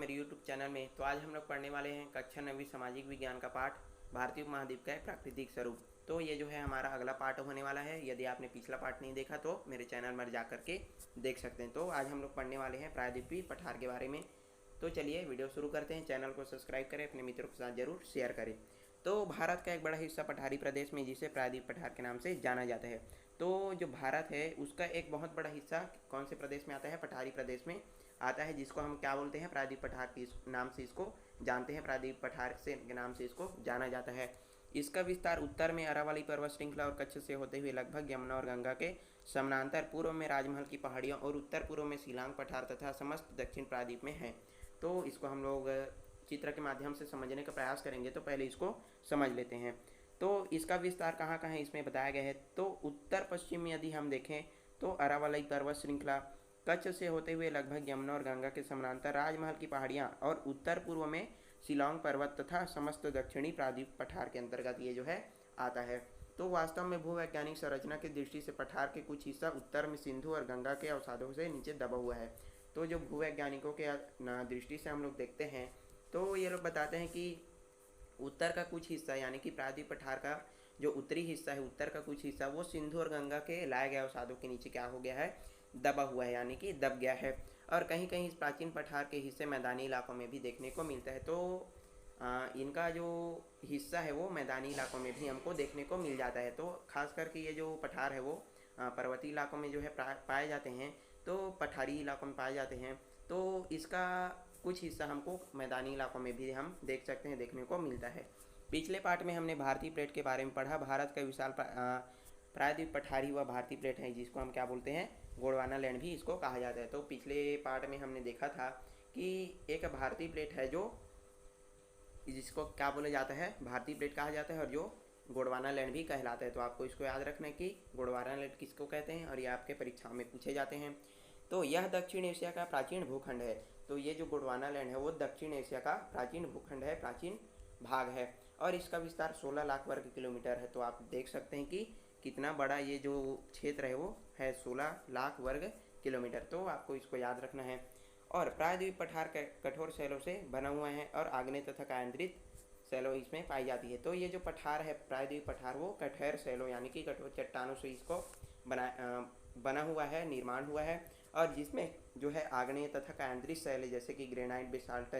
मेरे YouTube channel में। तो आज हम लोग पढ़ने वाले हैं कक्षा 9वीं सामाजिक विज्ञान का पाठ भारतीय उपमहाद्वीप का एक प्राकृतिक स्वरूप। तो ये जो है हमारा अगला पाठ होने वाला है। यदि आपने पिछला पाठ नहीं देखा तो मेरे चैनल में जा करके देख सकते हैं। तो आज हम लोग पढ़ने वाले हैं प्रायद्वीपीय पठार के बारे में। तो चलिए वीडियो शुरू करते हैं। चैनल को सब्सक्राइब करें, अपने मित्रों के साथ जरूर शेयर करें। तो भारत का एक बड़ा हिस्सा पठारी प्रदेश में, जिसे प्रायद्वीप पठार के नाम से जाना जाता है। तो जो भारत है उसका एक बहुत बड़ा हिस्सा कौन से प्रदेश में आता है? पठारी प्रदेश में आता है, जिसको हम क्या बोलते हैं? प्रायद्वीप पठार के नाम से इसको जानते हैं। प्रायद्वीप पठार से के नाम से इसको जाना जाता है। इसका विस्तार उत्तर में अरावली पर्वत श्रृंखला और कच्छ से होते हुए लगभग यमुना और गंगा के समानांतर, पूर्व में राजमहल की पहाड़ियों और उत्तर पूर्व में शिलांग पठार तथा समस्त दक्षिण प्रायद्वीप में है। तो इसको हम लोग चित्र के माध्यम से समझने का प्रयास करेंगे। तो पहले इसको समझ लेते हैं। तो इसका विस्तार कहाँ कहाँ है इसमें बताया गया है। तो उत्तर पश्चिम में यदि हम देखें तो अरावली पर्वत श्रृंखला, कच्छ से होते हुए लगभग यमुना और गंगा के समानांतर राजमहल की पहाड़ियाँ और उत्तर पूर्व में शिलांग पर्वत तथा समस्त दक्षिणी प्रायद्वीप पठार के अंतर्गत ये जो है आता है। तो वास्तव में भूवैज्ञानिक संरचना की दृष्टि से पठार के कुछ हिस्सा उत्तर में सिंधु और गंगा के अवसादों से नीचे दबा हुआ है। तो जो भूवैज्ञानिकों के दृष्टि से हम लोग देखते हैं तो ये लोग बताते हैं कि उत्तर का कुछ हिस्सा यानी कि प्रायद्वीप पठार का जो उत्तरी हिस्सा है, उत्तर का कुछ हिस्सा वो सिंधु और गंगा के लाए गए अवसादों के नीचे क्या हो गया है? दबा हुआ है, यानी कि दब गया है। और कहीं कहीं इस प्राचीन पठार के हिस्से मैदानी इलाकों में भी देखने को मिलता है। तो इनका जो हिस्सा है वो मैदानी इलाकों में भी हमको देखने को मिल जाता है। तो खास करके ये जो पठार है वो पर्वतीय इलाकों में जो है पाए जाते हैं, तो पठारी इलाकों में पाए जाते हैं। तो इसका कुछ हिस्सा हमको मैदानी इलाकों में भी हम देख सकते हैं, देखने को मिलता है। पिछले पार्ट में हमने भारतीय प्लेट के बारे में पढ़ा। भारत का विशाल प्रायद्वीप पठारी व भारतीय प्लेट है, जिसको हम क्या बोलते हैं? गोंडवाना लैंड भी इसको कहा जाता है। तो पिछले पार्ट में हमने देखा था कि एक भारतीय प्लेट है जो जिसको क्या बोला जाता है? भारतीय प्लेट कहा जाता है, और जो गोंडवाना लैंड भी कहलाता है। तो आपको इसको याद रखना है कि गोंडवाना लैंड किसको कहते हैं, और ये आपके परीक्षाओं में पूछे जाते हैं। तो यह दक्षिण एशिया का प्राचीन भूखंड है। तो ये जो गोंडवाना लैंड है वो दक्षिण एशिया का प्राचीन भूखंड है, प्राचीन भाग है, और इसका विस्तार 16 लाख वर्ग किलोमीटर है। तो आप देख सकते हैं कि कितना बड़ा ये जो क्षेत्र है वो है, 16 लाख वर्ग किलोमीटर। तो आपको इसको याद रखना है। और प्रायद्वीप पठार कठोर शैलों से बना हुआ है और आग्नेय तथा कायांतरित शैलों इसमें पाई जाती है। तो ये जो पठार है प्रायद्वीप पठार वो कठोर शैलों यानी कि कठोर चट्टानों से इसको बना हुआ है, निर्माण हुआ है, और जिसमें जो है आग्नेय तथा कायांतरित शैलें जैसे कि ग्रेनाइट, बेसाल्ट,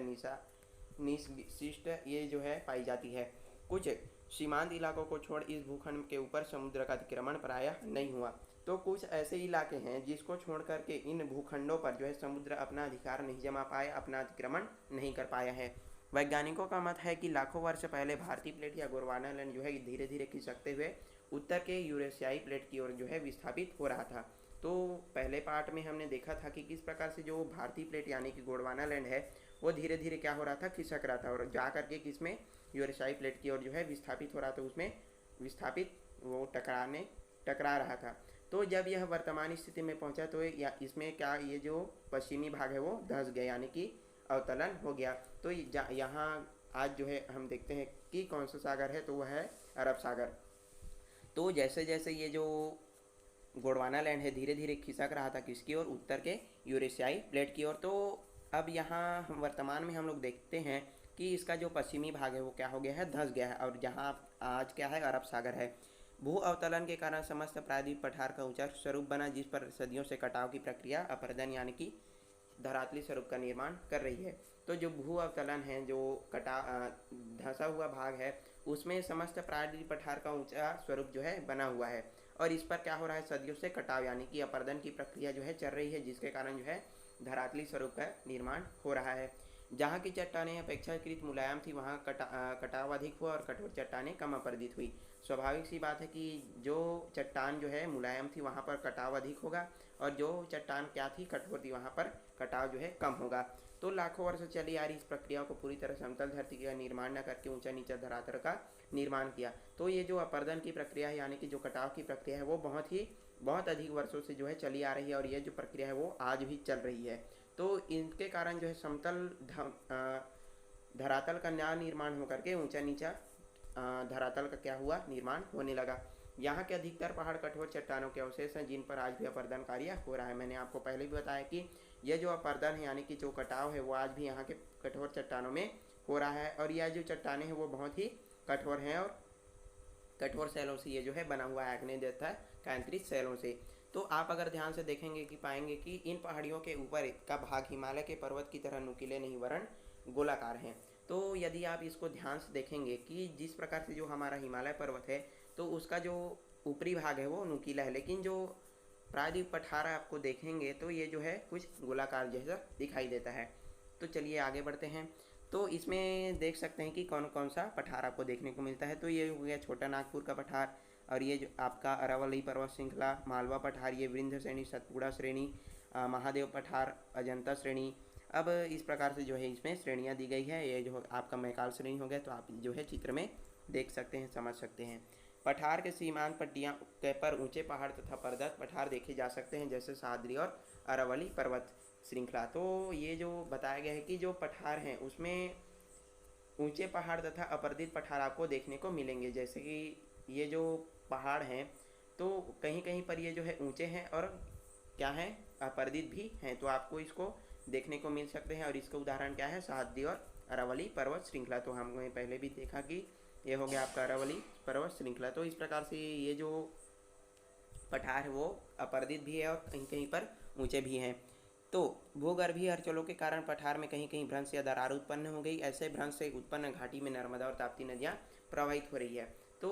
नीस विशिष्ट ये जो है पाई जाती है। कुछ सीमांत इलाकों को छोड़ इस भूखंड के ऊपर समुद्र का अतिक्रमण प्रायः नहीं हुआ। तो कुछ ऐसे इलाके हैं जिसको छोड़ करके इन भूखंडों पर जो है समुद्र अपना अधिकार नहीं जमा पाया, अपना अतिक्रमण नहीं कर पाया है। वैज्ञानिकों का मत है कि लाखों वर्ष पहले भारतीय प्लेट या गोंडवाना लैंड जो है धीरे धीरे खिसकते हुए उत्तर के यूरेशियाई प्लेट की ओर जो है विस्थापित हो रहा था। तो पहले पार्ट में हमने देखा था कि किस प्रकार से जो भारतीय प्लेट यानी कि गोंडवाना लैंड है वो धीरे धीरे क्या हो रहा था? खिसक रहा था, और जा करके किसमें? यूरेशियाई प्लेट की ओर जो है विस्थापित हो रहा था, उसमें विस्थापित वो टकरा रहा था। तो जब यह वर्तमान स्थिति में पहुंचा तो इसमें क्या ये जो पश्चिमी भाग है वो धंस गया, यानी कि अवतलन हो गया। तो यहाँ आज जो है हम देखते हैं कि कौन सा सागर है, तो वह है अरब सागर। तो जैसे जैसे ये जो गोंडवाना लैंड है धीरे धीरे खिसक रहा था किसकी ओर? उत्तर के यूरेशियाई प्लेट की ओर। तो अब यहाँ वर्तमान में हम लोग देखते हैं कि इसका जो पश्चिमी भाग है वो क्या हो गया है? धंस गया है, और जहाँ आज क्या है? अरब सागर है। भू अवतलन के कारण समस्त प्रायद्वीप पठार का ऊंचा स्वरूप बना, जिस पर सदियों से कटाव की प्रक्रिया अपरदन यानी कि धरातली स्वरूप का निर्माण कर रही है। तो जो भू अवतलन है, जो धंसा हुआ भाग है, उसमें समस्त प्रायद्वीप पठार का ऊंचा स्वरूप जो है बना हुआ है, और इस पर क्या हो रहा है? सदियों से कटाव यानी कि अपरदन की प्रक्रिया जो है चल रही है, जिसके कारण जो है धरातली स्वरूप का निर्माण हो रहा है। जहाँ की चट्टानें अपेक्षाकृत मुलायम थी वहाँ कटाव अधिक हुआ और कठोर चट्टानें कम अपरदित हुई। स्वाभाविक सी बात है कि जो चट्टान जो है मुलायम थी वहाँ पर कटाव अधिक होगा, और जो चट्टान क्या थी? कठोर थी, वहाँ पर कटाव जो है कम होगा। तो लाखों वर्ष चली आ रही इस प्रक्रिया को पूरी तरह समतल धरती का निर्माण न करके ऊंचा नीचा धरातल का निर्माण किया। तो ये जो अपरदन की प्रक्रिया है यानी कि जो कटाव की प्रक्रिया है वो बहुत अधिक वर्षों से जो है चली आ रही है, और ये जो प्रक्रिया है वो आज भी चल रही है। तो इनके कारण जो है समतल धरातल का निर्माण होकर के ऊंचा नीचा धरातल का क्या हुआ? निर्माण होने लगा। यहाँ के अधिकतर पहाड़ कठोर चट्टानों के अवशेष हैं जिन पर आज भी अपरदन कार्य हो रहा है। मैंने आपको पहले भी बताया कि यह जो अपरदन है यानी कि जो कटाव है वो आज भी यहाँ के कठोर चट्टानों में हो रहा है, और यह जो चट्टानें हैं वो बहुत ही कठोर हैं और कठोर शैलों से ये जो है बना हुआ है, आग्नेय तथा केंद्रित शैलों से। तो आप अगर ध्यान से देखेंगे कि पाएंगे कि इन पहाड़ियों के ऊपर का भाग हिमालय के पर्वत की तरह नुकीले नहीं वरन गोलाकार हैं। तो यदि आप इसको ध्यान से देखेंगे कि जिस प्रकार से जो हमारा हिमालय पर्वत है तो उसका जो ऊपरी भाग है वो नुकीला है, लेकिन जो प्रायद्वीप पठार आपको देखेंगे तो ये जो है कुछ गोलाकार जैसा दिखाई देता है। तो चलिए आगे बढ़ते हैं। तो इसमें देख सकते हैं कि कौन कौन सा पठार आपको देखने को मिलता है। तो ये हो गया छोटा नागपुर का पठार, और ये जो आपका अरावली पर्वत श्रृंखला, मालवा पठार, ये विंध्य श्रेणी, सतपुड़ा श्रेणी, महादेव पठार, अजंता श्रेणी। अब इस प्रकार से जो है इसमें श्रेणियाँ दी गई है। ये जो आपका मैकाल श्रेणी हो गया, तो आप जो है चित्र में देख सकते हैं, समझ सकते हैं। पठार के सीमांत पट्टियाँ पर ऊंचे पहाड़ तथा पर्वत पठार देखे जा सकते हैं, जैसे सह्याद्री और अरावली पर्वत श्रृंखला। तो ये जो बताया गया है कि जो पठार हैं उसमें ऊंचे पहाड़ तथा अपर्दित पठार आपको देखने को मिलेंगे। जैसे कि ये जो पहाड़ हैं तो कहीं कहीं पर ये जो है ऊंचे हैं और क्या हैं, अपर्दित भी हैं, तो आपको इसको देखने को मिल सकते हैं। और इसका उदाहरण क्या है, सह्याद्री और अरावली पर्वत श्रृंखला। तो हमने पहले भी देखा कि ये हो गया आपका अरावली पर्वत श्रृंखला। तो इस प्रकार से ये जो पठार है वो अपर्दित भी है और कहीं कहीं पर ऊंचे भी हैं। तो भूगर्भीय हलचलों के कारण पठार में कहीं कहीं भ्रंश या दरार उत्पन्न हो गई। ऐसे भ्रंश से उत्पन्न घाटी में नर्मदा और ताप्ती नदियाँ प्रवाहित हो रही है। तो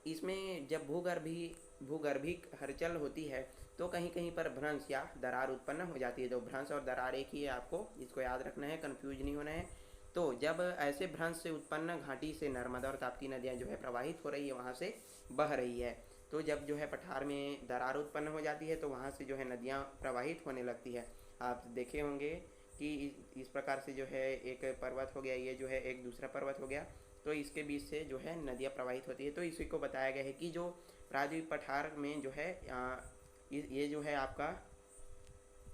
इसमें जब भूगर्भिक हलचल होती है तो कहीं कहीं पर भ्रंश या दरार उत्पन्न हो जाती है। तो भ्रंश और दरार एक ही है, आपको इसको याद रखना है, कन्फ्यूज नहीं होना है। तो जब ऐसे भ्रंश से उत्पन्न घाटी से नर्मदा और ताप्ती नदियाँ जो है प्रवाहित हो रही है, वहाँ से बह रही है, तो जब जो है पठार में दरार उत्पन्न हो जाती है तो वहाँ से जो है नदियाँ प्रवाहित होने लगती है। आप देखे होंगे कि इस प्रकार से जो है एक पर्वत हो गया, ये जो है एक दूसरा पर्वत हो गया, तो इसके बीच से जो है नदियाँ प्रवाहित होती है। तो इसी को बताया गया है कि जो प्रायद्वीप पठार में जो है ये जो है आपका,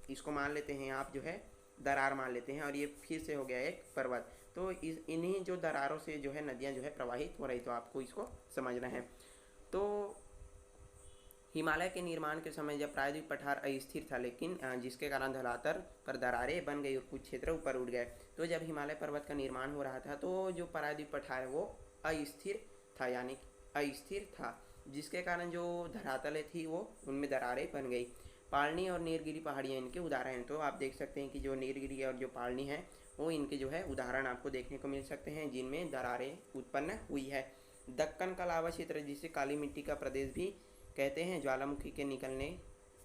इसको मान लेते हैं आप जो है दरार मान लेते हैं, और ये फिर से हो गया एक पर्वत। तो इन्हीं जो दरारों से जो है नदियाँ जो है प्रवाहित हो रही, तो आपको इसको समझना है। तो हिमालय के निर्माण के समय जब प्रायद्वीप पठार अस्थिर था, लेकिन जिसके कारण धरातल पर दरारें बन गई और कुछ क्षेत्र ऊपर उठ गए। तो जब हिमालय पर्वत का निर्माण हो रहा था तो जो प्रायद्वीप पठार है वो अस्थिर था, यानी अस्थिर था, जिसके कारण जो धरातलें थी वो उनमें दरारें बन गई। पालनी और नीलगिरी पहाड़ियाँ इनके उदाहरण हैं। तो आप देख सकते हैं कि जो नीलगिरी और जो पालनी है वो इनके जो है उदाहरण आपको देखने को मिल सकते हैं, जिनमें दरारें उत्पन्न हुई है। दक्कन का लावा क्षेत्र, जिसे काली मिट्टी का प्रदेश भी कहते हैं, ज्वालामुखी के निकलने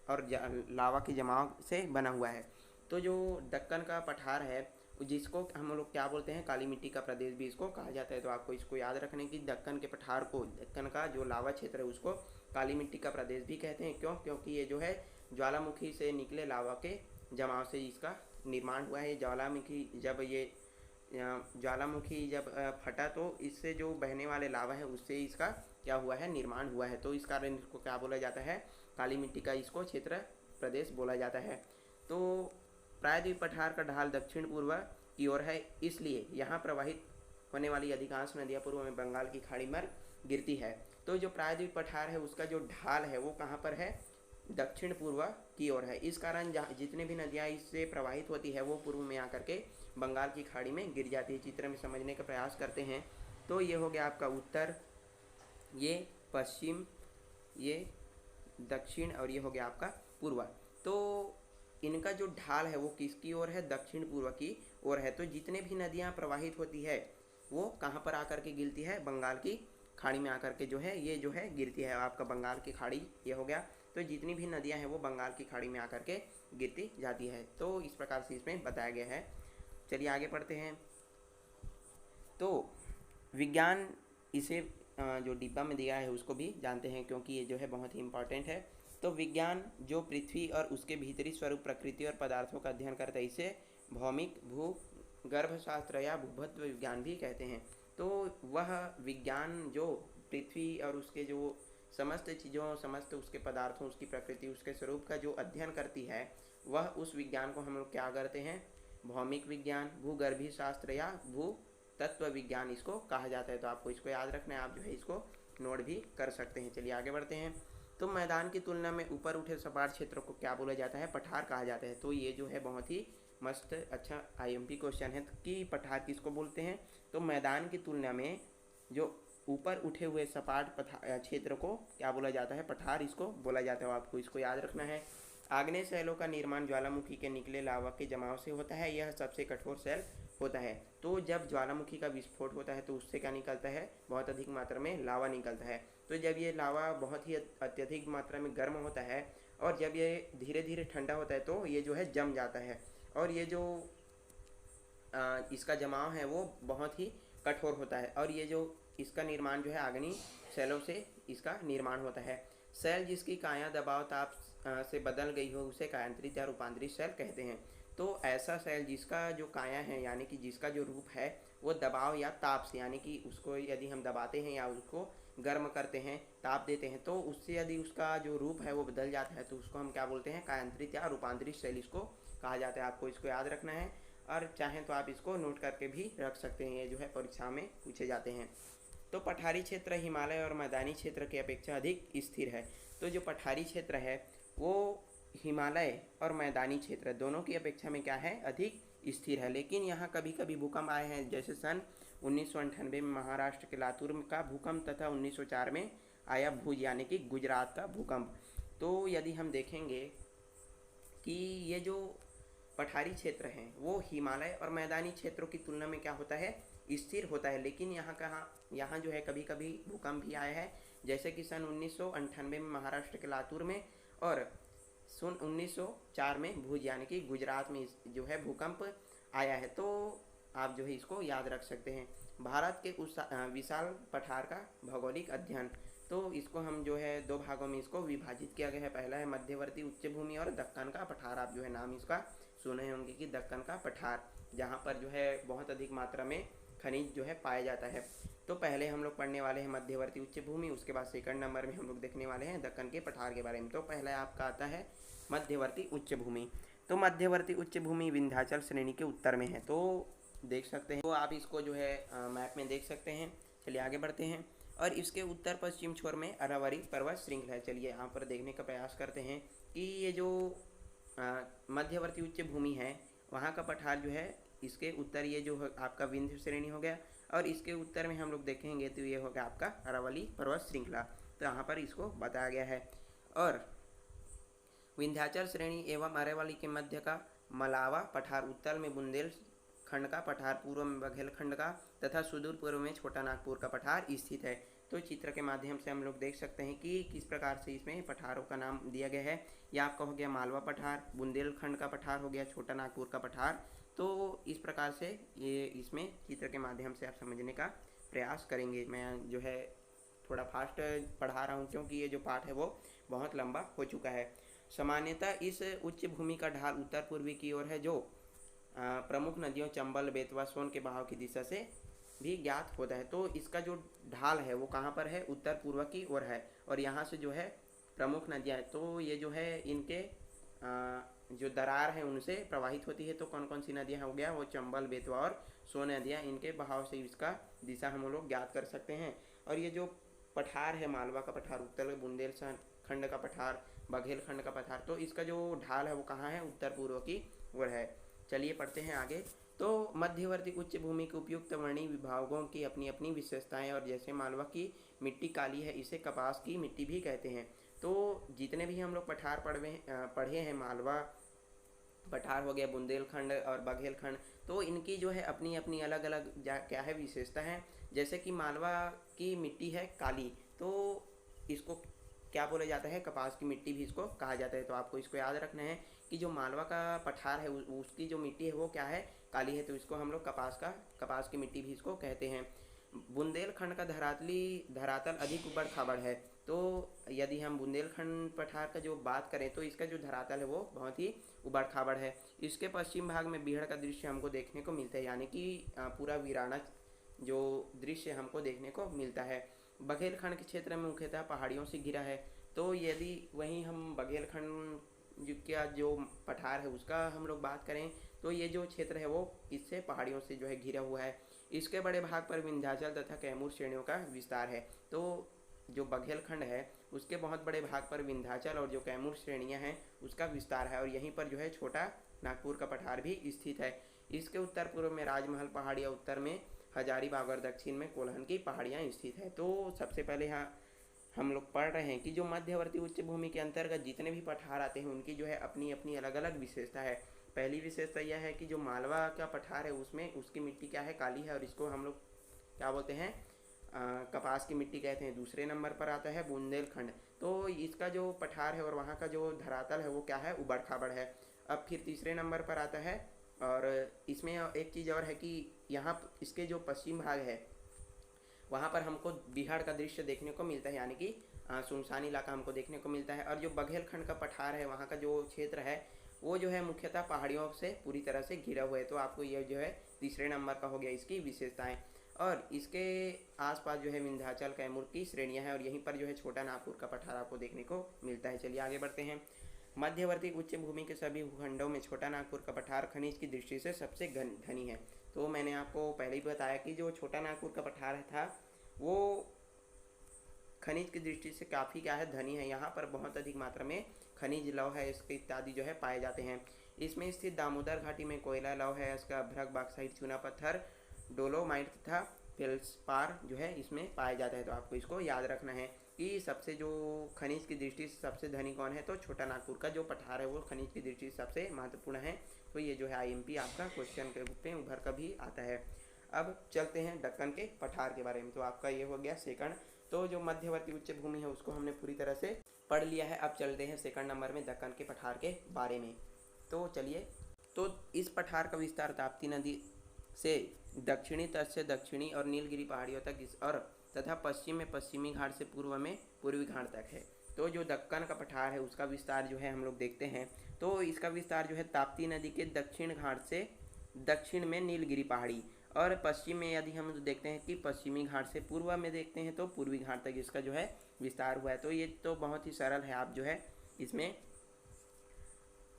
और लावा के जमाव से बना हुआ है। तो जो दक्कन का पठार है जिसको हम लोग क्या बोलते हैं, काली मिट्टी का प्रदेश भी इसको कहा जाता है। तो आपको इसको याद रखने की, दक्कन के पठार को, दक्कन का जो लावा क्षेत्र है उसको काली मिट्टी का प्रदेश भी कहते हैं। क्यों? क्योंकि ये जो है ज्वालामुखी से निकले लावा के जमाव से इसका निर्माण हुआ है। ज्वालामुखी जब फटा तो इससे जो बहने वाले लावा है उससे इसका क्या हुआ है, निर्माण हुआ है। तो इस कारण इसको क्या बोला जाता है, काली मिट्टी का इसको क्षेत्र प्रदेश बोला जाता है। तो प्रायद्वीप पठार का ढाल दक्षिण पूर्व की ओर है, इसलिए यहाँ प्रवाहित होने वाली अधिकांश नदियाँ पूर्व में बंगाल की खाड़ी में गिरती है। तो जो प्रायद्वीप पठार है उसका जो ढाल है वो कहाँ पर है, दक्षिण पूर्व की ओर है। इस कारण जितने भी नदियाँ इससे प्रवाहित होती है वो पूर्व में आकर के बंगाल की खाड़ी में गिर जाती है। चित्र में समझने का प्रयास करते हैं। तो ये हो गया आपका उत्तर, ये पश्चिम, ये दक्षिण, और ये हो गया आपका पूर्व। तो इनका जो ढाल है वो किसकी ओर है, दक्षिण पूर्व की ओर है। तो जितने भी नदियाँ प्रवाहित होती है वो कहाँ पर आकर के गिरती है, बंगाल की खाड़ी में आकर के जो है ये जो है गिरती है। आपका बंगाल की खाड़ी ये हो गया। तो जितनी भी नदियाँ हैं वो बंगाल की खाड़ी में आकर के गिरती जाती है। तो इस प्रकार से इसमें बताया गया है। चलिए आगे पढ़ते हैं। तो विज्ञान इसे जो डिब्बा में दिया है उसको भी जानते हैं, क्योंकि ये जो है बहुत ही इम्पॉर्टेंट है। तो विज्ञान जो पृथ्वी और उसके भीतरी स्वरूप, प्रकृति और पदार्थों का अध्ययन करता है, इसे भौमिक, भूगर्भशास्त्र या भूभत्व विज्ञान भी कहते हैं। तो वह विज्ञान जो पृथ्वी और उसके जो समस्त चीज़ों, समस्त उसके पदार्थों, उसकी प्रकृति, उसके स्वरूप का जो अध्ययन करती है, वह उस विज्ञान को हम लोग क्या करते हैं, भौमिक विज्ञान, भूगर्भीय शास्त्र या भू तत्व विज्ञान इसको कहा जाता है। तो आपको इसको याद रखना है, आप जो है इसको नोट भी कर सकते हैं। चलिए आगे बढ़ते हैं। तो मैदान की तुलना में ऊपर उठे सपाट क्षेत्रों को क्या बोला जाता है? पठार कहा जाता है। तो ये जो है बहुत ही मस्त अच्छा IMP क्वेश्चन है कि पठार किसको बोलते हैं? तो मैदान की तुलना में जो ऊपर उठे हुए सपाट क्षेत्र को क्या बोला जाता है? पठार इसको बोला जाता है। आपको इसको याद रखना है। आग्नेय शैलों का निर्माण ज्वालामुखी के निकले लावा के जमाव से होता है। यह सबसे कठोर शैल होता है। तो जब ज्वालामुखी का विस्फोट होता है तो उससे क्या निकलता है? बहुत अधिक मात्रा में लावा निकलता है। तो जब ये लावा बहुत ही अत्यधिक मात्रा में गर्म होता है और जब ये धीरे धीरे ठंडा होता है तो ये जो है जम जाता है और ये जो इसका जमाव है वो बहुत ही कठोर होता है और ये जो इसका निर्माण जो है आग्नेय शैलों से इसका निर्माण होता है। शैल जिसकी काया दबाव ताप से बदल गई हो उसे कायांतरित या रूपांतरित शैल कहते हैं। तो ऐसा शैल जिसका जो काया है यानी कि जिसका जो रूप है वो दबाव या ताप से यानी कि उसको यदि हम दबाते हैं या उसको गर्म करते हैं, ताप देते हैं, तो उससे यदि उसका जो रूप है वो बदल जाता है तो उसको हम क्या बोलते हैं? कायांतरित या रूपांतरित शैल इसको कहा जाता है। आपको इसको याद रखना है और चाहें तो आप इसको नोट करके भी रख सकते हैं। ये जो है परीक्षा में पूछे जाते हैं। तो पठारी क्षेत्र हिमालय और मैदानी क्षेत्र की अपेक्षा अधिक स्थिर है। तो जो पठारी क्षेत्र है वो हिमालय और मैदानी क्षेत्र दोनों की अपेक्षा में क्या है? अधिक स्थिर है। लेकिन यहाँ कभी कभी भूकंप आए हैं, जैसे सन 1998 में महाराष्ट्र के लातूर का भूकंप तथा 1904 में आया भुज यानी कि गुजरात का भूकंप। तो यदि हम देखेंगे कि ये जो पठारी क्षेत्र हैं वो हिमालय और मैदानी क्षेत्रों की तुलना में क्या होता है? स्थिर होता है। लेकिन यहाँ जो है कभी कभी भूकंप भी आया है, जैसे कि सन 1998 में महाराष्ट्र के लातूर में और सन 1904 में भुज यानी कि गुजरात में जो है भूकंप आया है। तो आप जो है इसको याद रख सकते हैं। भारत के उस विशाल पठार का भौगोलिक अध्ययन, तो इसको हम जो है दो भागों में इसको विभाजित किया गया है। पहला है मध्यवर्ती उच्च भूमि और दक्कन का पठार। आप जो है नाम इसका सुने होंगे कि दक्कन का पठार, जहाँ पर जो है बहुत अधिक मात्रा में खनिज जो है पाया जाता है। तो पहले हम लोग पढ़ने वाले हैं मध्यवर्ती उच्च भूमि, उसके बाद सेकंड नंबर में हम लोग देखने वाले हैं दक्कन के पठार के बारे में। तो पहला आपका आता है मध्यवर्ती उच्च भूमि। तो मध्यवर्ती उच्च भूमि विंध्याचल श्रेणी के उत्तर में है। तो देख सकते हैं, तो आप इसको जो है मैप में देख सकते हैं। चलिए आगे बढ़ते हैं। और इसके उत्तर पश्चिम छोर में अरावली पर्वत श्रृंखला है। चलिए यहाँ पर देखने का प्रयास करते हैं कि ये जो मध्यवर्ती उच्च भूमि है वहाँ का पठार जो है इसके उत्तर ये जो आपका विंध्य श्रेणी हो गया और इसके उत्तर में हम लोग देखेंगे तो ये हो गया आपका अरावली पर्वत श्रृंखला। तो यहाँ पर इसको बताया गया है। और विंध्याचल श्रेणी एवं अरावली के मध्य का मलावा पठार, उत्तर में बुंदेलखंड का पठार, पूर्व में बघेलखंड का तथा सुदूर पूर्व में छोटा नागपुर का पठार स्थित है। तो चित्र के माध्यम से हम लोग देख सकते हैं कि किस प्रकार से इसमें पठारों का नाम दिया गया है। यह आपका हो गया मालवा पठार, बुंदेलखंड का पठार हो गया, छोटा नागपुर का पठार। तो इस प्रकार से ये इसमें चित्र के माध्यम से आप समझने का प्रयास करेंगे। मैं जो है थोड़ा फास्ट पढ़ा रहा हूँ क्योंकि ये जो पाठ है वो बहुत लंबा हो चुका है। सामान्यतः इस उच्च भूमि का ढाल उत्तर पूर्वी की ओर है, जो प्रमुख नदियों चंबल, बेतवा, सोन के बहाव की दिशा से भी ज्ञात होता है। तो इसका जो ढाल है वो कहाँ पर है? उत्तर पूर्व की ओर है और यहाँ से जो है प्रमुख नदियाँ हैं तो ये जो है इनके जो दरार है उनसे प्रवाहित होती है। तो कौन कौन सी नदियाँ हो गया? वो चंबल, बेतवा और सोन नदियाँ, इनके बहाव से इसका दिशा हम लोग ज्ञात कर सकते हैं। और ये जो पठार है मालवा का पठार, उत्तर बुंदेलखंड का पठार, बघेलखंड का पठार, तो इसका जो ढाल है वो कहाँ है? उत्तर पूर्व की ओर है। चलिए पढ़ते हैं आगे। तो मध्यवर्ती उच्च भूमि के उपयुक्त वर्णी विभागों की अपनी अपनी विशेषताएं और जैसे मालवा की मिट्टी काली है, इसे कपास की मिट्टी भी कहते हैं। तो जितने भी हम लोग पठार पढ़े हैं, मालवा पठार हो गया, बुंदेलखंड और बघेलखंड, तो इनकी जो है अपनी अपनी अलग अलग क्या है विशेषता है। जैसे कि मालवा की मिट्टी है काली, तो इसको क्या बोला जाता है? कपास की मिट्टी भी इसको कहा जाता है। तो आपको इसको याद रखना है कि जो मालवा का पठार है उसकी जो मिट्टी है वो क्या है? काली है। तो इसको हम लोग कपास की मिट्टी भी इसको कहते हैं। बुंदेलखंड का धरातल अधिक उबड़ खाबड़ है। तो यदि हम बुंदेलखंड पठार का जो बात करें तो इसका जो धरातल है वो बहुत ही उबड़ खाबड़ है। इसके पश्चिम भाग में बीहड़ का दृश्य हमको देखने को मिलता है, यानी कि पूरा वीराना जो दृश्य हमको देखने को मिलता है। बघेलखंड के क्षेत्र में मुख्यतः पहाड़ियों से घिरा है। तो यदि वहीं हम बघेलखंड का जो पठार है उसका हम लोग बात करें तो ये जो क्षेत्र है वो इससे पहाड़ियों से जो है घिरा हुआ है। इसके बड़े भाग पर विंध्याचल तथा कैमूर श्रेणियों का विस्तार है। तो जो बघेलखंड है उसके बहुत बड़े भाग पर विंध्याचल और जो कैमूर श्रेणियां हैं उसका विस्तार है, और यहीं पर जो है छोटा नागपुर का पठार भी स्थित है। इसके उत्तर पूर्व में राजमहल पहाड़ियाँ, उत्तर में हजारीबाग और दक्षिण में कोल्हन की पहाड़ियाँ स्थित है। तो सबसे पहले यहाँ हम लोग पढ़ रहे हैं कि जो मध्यवर्ती उच्च भूमि के अंतर्गत जितने भी पठार आते हैं उनकी जो है अपनी अपनी अलग अलग विशेषता है। पहली विशेषता यह है कि जो मालवा का पठार है उसमें उसकी मिट्टी क्या है, काली है, और इसको हम लोग क्या बोलते हैं, कपास की मिट्टी कहते हैं। दूसरे नंबर पर आता है बुंदेलखंड, तो इसका जो पठार है और वहाँ का जो धरातल है वो क्या है, उबड़ खाबड़ है। अब फिर तीसरे नंबर पर आता है, और इसमें एक चीज़ और है कि यहाँ इसके जो पश्चिम भाग है वहाँ पर हमको बिहार का दृश्य देखने को मिलता है, यानी कि सुनसान इलाका हमको देखने को मिलता है। और जो बघेलखंड का पठार है वहाँ का जो क्षेत्र है वो जो है मुख्यतः पहाड़ियों से पूरी तरह से घिरा हुआ है। तो आपको ये जो है तीसरे नंबर का हो गया इसकी विशेषताएं। और इसके आसपास जो है विंध्याचल कैमूर की श्रेणियां हैं, और यहीं पर जो है छोटा नागपुर का पठार आपको देखने को मिलता है। चलिए आगे बढ़ते हैं। मध्यवर्ती उच्च भूमि के सभी भूखंडों में छोटा नागपुर का पठार खनिज की दृष्टि से सबसे धनी है। तो मैंने आपको पहले ही बताया कि जो छोटा नागपुर का पठार था वो खनिज की दृष्टि से काफ़ी क्या है, धनी है। यहाँ पर बहुत अधिक मात्रा में खनिज लौह है इसके इत्यादि जो है पाए जाते हैं। इसमें स्थित दामोदर घाटी में कोयला लौह है, इसका अभ्रक, बॉक्साइट, चूना पत्थर, डोलोमाइट तथा फेल्सपार जो है इसमें पाया जाता है। तो आपको इसको याद रखना है कि सबसे जो खनिज की दृष्टि से सबसे धनी कौन है, तो छोटा नागपुर का जो पठार है वो खनिज की दृष्टि से सबसे महत्वपूर्ण है। तो ये जो है आईएमपी आपका क्वेश्चन के रूप में उभर कर भी आता है। अब चलते हैं दक्कन के पठार के बारे में। तो आपका ये हो गया सेकंड। तो जो मध्यवर्ती उच्च भूमि है उसको हमने पूरी तरह से पढ़ लिया है। अब चलते हैं सेकंड नंबर में दक्कन के पठार के बारे में। तो चलिए, तो इस पठार का विस्तार ताप्ती नदी से दक्षिणी तट से दक्षिणी और नीलगिरी पहाड़ियों तक और तथा पश्चिम में पश्चिमी घाट से पूर्व में पूर्वी घाट तक है। तो जो दक्कन का पठार है उसका विस्तार जो है हम लोग देखते हैं। तो इसका विस्तार जो है ताप्ती नदी के दक्षिण घाट से दक्षिण में नीलगिरी पहाड़ी, और पश्चिम में यदि हम देखते हैं कि पश्चिमी घाट से पूर्व में देखते हैं तो पूर्वी घाट तक इसका जो है विस्तार हुआ है। तो ये तो बहुत ही सरल है, आप जो है इसमें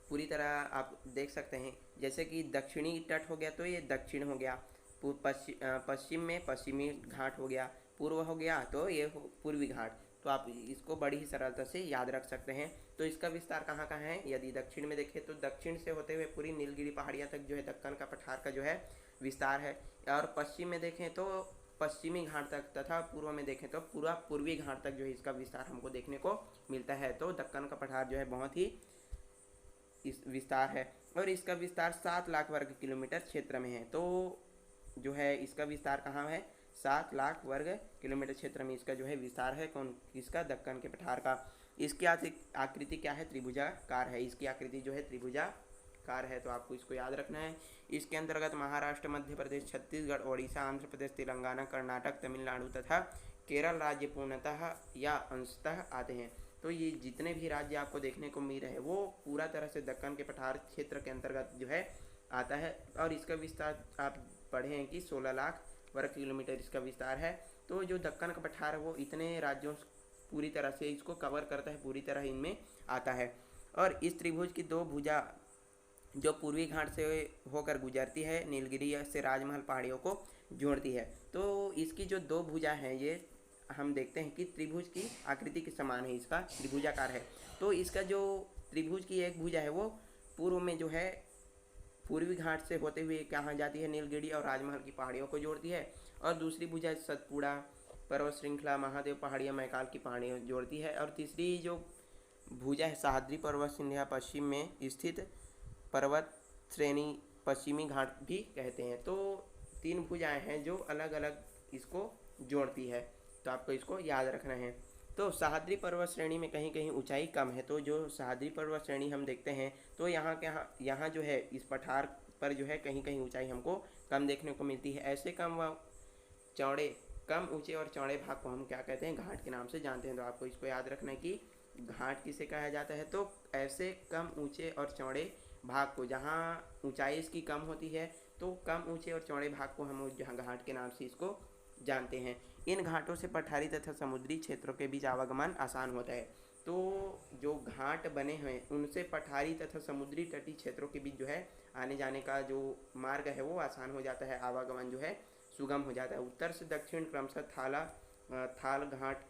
पूरी तरह आप देख सकते हैं। जैसे कि दक्षिणी तट हो गया तो ये दक्षिण हो गया, पश्चिम में पश्चिमी घाट हो गया, पूर्व हो गया तो ये पूर्वी घाट। तो आप इसको बड़ी ही सरलता से याद रख सकते हैं। तो इसका विस्तार कहाँ कहाँ है, यदि दक्षिण में देखें तो दक्षिण से होते हुए पूरी नीलगिरी पहाड़ियाँ तक जो है दक्कन का पठार का जो है विस्तार है। और पश्चिम में देखें तो पश्चिमी घाट तक, तथा पूर्व में देखें तो पूरा पूर्वी घाट तक जो है इसका विस्तार हमको देखने को मिलता है। तो दक्कन का पठार जो है बहुत ही इस विस्तार है, और इसका विस्तार 7 लाख वर्ग किलोमीटर क्षेत्र में है। तो जो है इसका विस्तार कहाँ है, 7 लाख वर्ग किलोमीटर क्षेत्र में इसका जो है विस्तार है। कौन, इसका दक्कन के पठार का। इसकी आकृति क्या है, त्रिभुजाकार है। इसकी आकृति जो है त्रिभुजाकार है, तो आपको इसको याद रखना है। इसके अंतर्गत महाराष्ट्र, मध्य प्रदेश, छत्तीसगढ़, ओडिशा, आंध्र प्रदेश, तेलंगाना, कर्नाटक, तमिलनाडु तथा केरल राज्य पूर्णतः या अंशतः आते हैं। तो ये जितने भी राज्य आपको देखने को मिल रहे हैं वो पूरा तरह से दक्कन के पठार क्षेत्र के अंतर्गत जो है आता है। और इसका विस्तार आप पढ़े हैं कि 16 लाख वर्ग किलोमीटर इसका विस्तार है। तो जो दक्कन का पठार है वो इतने राज्यों पूरी तरह से इसको कवर करता है, पूरी तरह इनमें आता है। और इस त्रिभुज की 2 भुजा जो पूर्वी घाट से होकर गुजरती है, नीलगिरी से राजमहल पहाड़ियों को जोड़ती है। तो इसकी जो 2 भुजा हैं ये हम देखते हैं कि त्रिभुज की आकृति के समान है, इसका त्रिभुजाकार है। तो इसका जो त्रिभुज की एक भुजा है वो पूर्व में जो है पूर्वी घाट से होते हुए कहाँ जाती है, नीलगिरी और राजमहल की पहाड़ियों को जोड़ती है। और दूसरी भुजा सतपुड़ा पर्वत श्रृंखला, महादेव पहाड़ियाँ, मैकाल की पहाड़ियाँ जोड़ती है। और तीसरी जो भुजा है सह्याद्री पर्वत श्रृंखला पश्चिम में स्थित पर्वत श्रेणी पश्चिमी घाट भी कहते हैं। तो 3 भुजाएं हैं जो अलग अलग इसको जोड़ती है, तो आपको इसको याद रखना है। तो सह्याद्री पर्वत श्रेणी में कहीं कहीं ऊंचाई कम है। तो जो सह्याद्री पर्वत श्रेणी हम देखते हैं तो यहाँ जो है इस पठार पर जो है कहीं कहीं ऊंचाई हमको कम देखने को मिलती है। ऐसे कम ऊंचे और चौड़े भाग को हम क्या कहते हैं, घाट के नाम से जानते हैं। तो आपको इसको याद रखना है कि घाट किसे कहा जाता है, तो ऐसे कम ऊँचे और चौड़े भाग को, जहाँ ऊंचाई इसकी कम होती है तो कम ऊंचे और चौड़े भाग को हम जहाँ घाट के नाम से इसको जानते हैं। इन घाटों से पठारी तथा समुद्री क्षेत्रों के बीच आवागमन आसान होता है। तो जो घाट बने हुए उनसे पठारी तथा समुद्री तटीय क्षेत्रों के बीच जो है आने जाने का जो मार्ग है वो आसान हो जाता है, आवागमन जो है सुगम हो जाता है। उत्तर से दक्षिण क्रमशः थाल घाट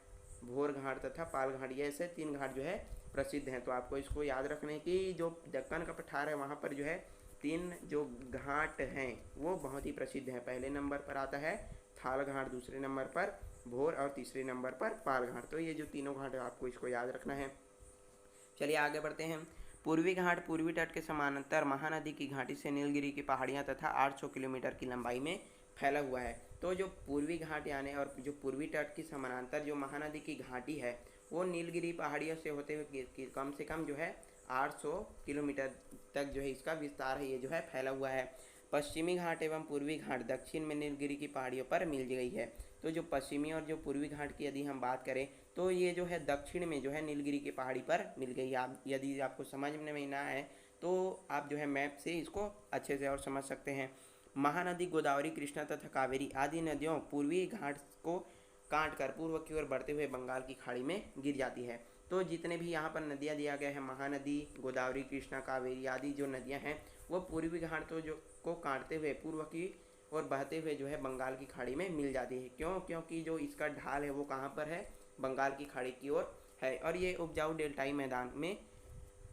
भोर घाट तथा पाल घाट, ये ऐसे 3 घाट जो है प्रसिद्ध हैं। तो आपको इसको याद रखने की, जो दक्कन का पठार है वहाँ पर जो है 3 जो घाट हैं वो बहुत ही प्रसिद्ध हैं। पहले नंबर पर आता है थाल घाट, दूसरे नंबर पर भोर और तीसरे नंबर पर पाल घाट। तो ये जो तीनों घाट है आपको इसको याद रखना है। चलिए आगे बढ़ते हैं। पूर्वी घाट पूर्वी तट के समानांतर महानदी की घाटी से नीलगिरी की पहाड़ियाँ तथा 800 किलोमीटर की लंबाई में फैला हुआ है। तो जो पूर्वी घाट यानी और जो पूर्वी तट की समानांतर जो महानदी की घाटी है वो नीलगिरी पहाड़ियों से होते हुए कम से कम जो है 800 किलोमीटर तक जो है इसका विस्तार है, ये जो है फैला हुआ है। पश्चिमी घाट एवं पूर्वी घाट दक्षिण में नीलगिरी की पहाड़ियों पर मिल गई है। तो जो पश्चिमी और जो पूर्वी घाट की यदि हम बात करें तो ये जो है दक्षिण में जो है नीलगिरी की पहाड़ी पर मिल गई है। आप यदि आपको समझ में ना आए तो आप जो है मैप से इसको अच्छे से और समझ सकते हैं। महानदी गोदावरी, कृष्णा तथा कावेरी आदि नदियों पूर्वी घाट को काट कर पूर्व की ओर बढ़ते हुए बंगाल की खाड़ी में गिर जाती है। तो जितने भी यहाँ पर नदियाँ दिया गया है, महानदी, गोदावरी, कृष्णा, कावेरी आदि जो नदियाँ हैं वो पूर्वी घाट तो जो को काटते हुए पूर्व की और बहते हुए जो है बंगाल की खाड़ी में मिल जाती है। क्यों? क्योंकि जो इसका ढाल है वो कहाँ पर है, बंगाल की खाड़ी की ओर है और ये उपजाऊ डेल्टाई मैदान में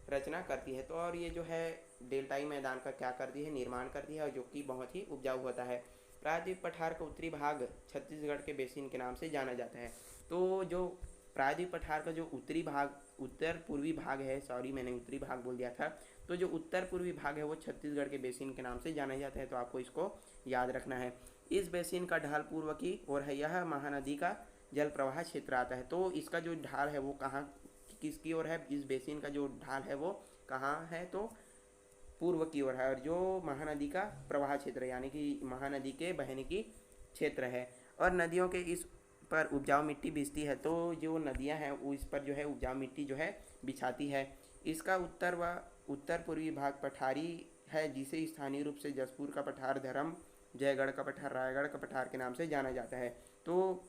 रचना करती है। तो और ये जो है डेल्टाई मैदान का क्या करती है, निर्माण करती है और जो कि बहुत ही उपजाऊ होता है। प्रायद्वीप पठार का उत्तरी भाग छत्तीसगढ़ के बेसिन के नाम से जाना जाता है। तो जो प्रायद्वीप पठार का जो उत्तरी भाग, उत्तर पूर्वी भाग है, सॉरी मैंने उत्तरी भाग बोल दिया था, तो जो उत्तर पूर्वी भाग है वो छत्तीसगढ़ के बेसिन के नाम से जाना जाता है। तो आपको इसको याद रखना है। इस बेसिन का ढाल पूर्व की ओर है, यह महानदी का जल प्रवाह क्षेत्र आता है। तो इसका जो ढाल है वो कहाँ किसकी ओर है, इस बेसिन का जो ढाल है वो कहाँ है, तो पूर्व की ओर है। और जो महानदी का प्रवाह क्षेत्र यानी कि महानदी के बहने की क्षेत्र है और नदियों के इस पर उपजाऊ मिट्टी बिछती है। तो जो नदियां हैं वो इस पर जो है उपजाऊ मिट्टी जो है बिछाती है। इसका उत्तर व उत्तर पूर्वी भाग पठारी है, जिसे स्थानीय रूप से जसपुर का पठार, धर्म जयगढ़ का पठार, रायगढ़ का पठार के नाम से जाना जाता है। तो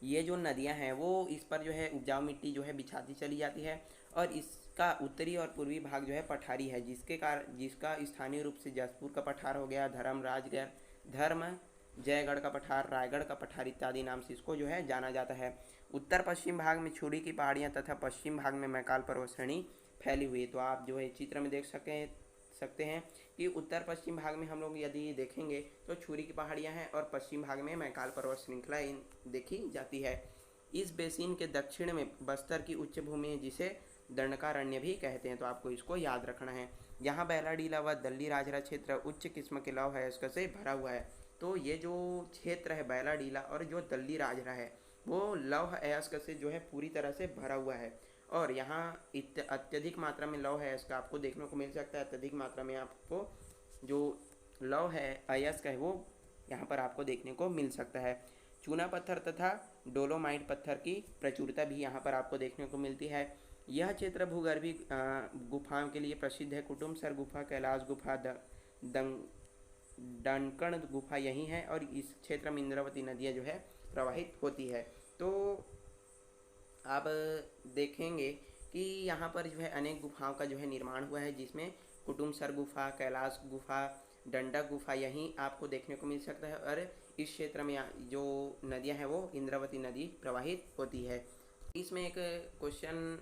ये जो नदियां हैं वो इस पर जो है उपजाऊ मिट्टी जो है बिछाती चली जाती है और इसका उत्तरी और पूर्वी भाग जो है पठारी है, जिसका स्थानीय रूप से जसपुर का पठार हो गया, धर्म जयगढ़ का पठार, रायगढ़ का पठार इत्यादि नाम से इसको जो है जाना जाता है। उत्तर पश्चिम भाग में छुरी की पहाड़ियाँ तथा पश्चिम भाग में मैकाल पर्वत श्रेणी फैली हुई है। तो आप जो है चित्र में देख सकते हैं कि उत्तर पश्चिम भाग में हम लोग यदि देखेंगे तो छुरी की पहाड़ियाँ हैं और पश्चिम भाग में मैकाल पर्वत श्रृंखला देखी जाती है। इस बेसिन के दक्षिण में बस्तर की उच्च भूमि है, जिसे दंडकारण्य भी कहते हैं। तो आपको इसको याद रखना है। यहाँ बैलाडीला व दल्ली राजरा क्षेत्र उच्च किस्म के लौह अयस्क से भरा हुआ है। तो ये जो क्षेत्र है बैलाडीला और जो दल्ली राजरा है वो लौह अयस्क से जो है पूरी तरह से भरा हुआ है और यहाँ अत्यधिक मात्रा में लौह अयस्क आपको देखने को मिल सकता है। अत्यधिक मात्रा में आपको जो लौह है अयस्क है वो यहाँ पर आपको देखने को मिल सकता है। चूना पत्थर तथा डोलोमाइट पत्थर की प्रचुरता भी यहाँ पर आपको देखने को मिलती है। यह क्षेत्र भूगर्भी गुफाओं के लिए प्रसिद्ध है। कुटुम्बसर गुफा, कैलाश गुफा, डंकण गुफा यही है और इस क्षेत्र में इंद्रावती नदियाँ जो है प्रवाहित होती है। तो आप देखेंगे कि यहाँ पर जो है अनेक गुफाओं का जो है निर्माण हुआ है, जिसमें कुटुम्बसर गुफा, कैलाश गुफा, डंडक गुफा यहीं आपको देखने को मिल सकता है और इस क्षेत्र में जो नदियाँ हैं वो इंद्रावती नदी प्रवाहित होती है। इसमें एक क्वेश्चन